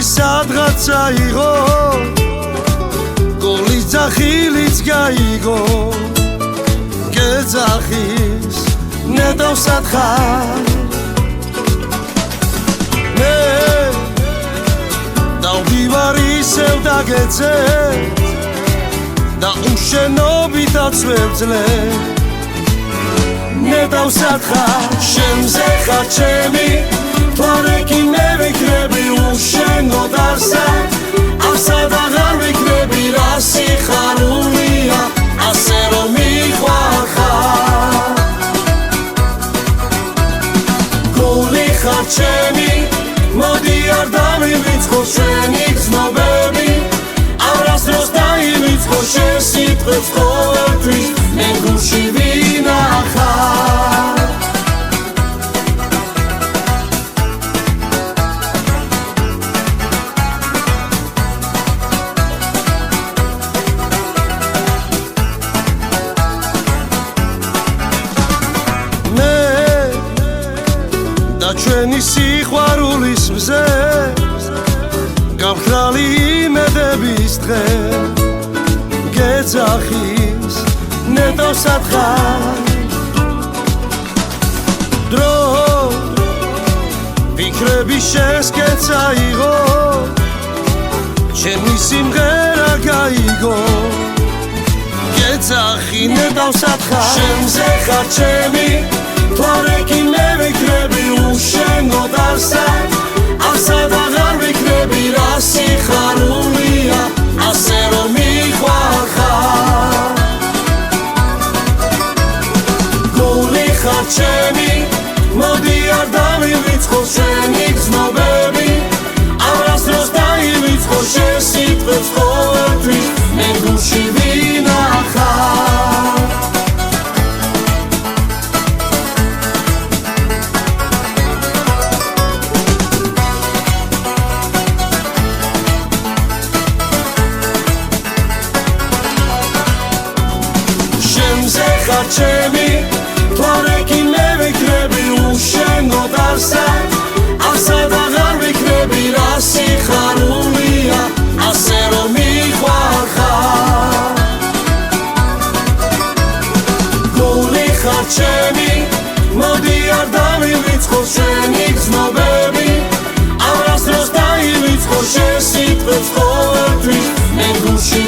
სადღაც აიღო გოლის ძახილიც გაიგო გეძახის ნედავსად ხარ მე დავდივარ ისევ დაგეცე და უშენობითაც ვებძლე ნედავსად ხარ შენზე ხარ ჩემი თვალეკი მე ვიქნები უშენო დარსა ასად აღარ ვიქნები რა სიხარულია ასე რომ მიყვარხარ გული ხარ ჩემი მოდი არ დავივიწყო შენი გრძნობები არასდროს დაივიწყო შენ სიტყვებს ყოველთვის მე გულში ვინახარ ჩვენი სიყვარულის მზე გამხრალი იმედების დღე გეძახის ნედავსად ხარ დრო ვიქრები შენს კეცაიღო ჩემი სიმღერა გაიგო გეძახი ნედავსად ხარ შენზე ხარ ჩემი თვალეკი მე ვიქნები უშენო დარსა ასად აღარ ვიქნები რა სიხარულია ასე რომ მიყვარხარ გული ხარ ჩემი მოდი არ დავივიწყო შენი გრძნობები არასდროს დაივიწყო შენ სიტყვებს ყოველთვის მე გულში ვინახარ ჩემი თვალეკი მე ვიქნები უშენო დარსა ასად აღარ ვიქნები რა სიხარულია ასე რომ მიყვარხარ გული ხარ ჩემი მოდი არ დავივიწყო შენი გრძნობები არასდროს დაივიწყო შენ სიტყვებს ყოველთვის მე გულში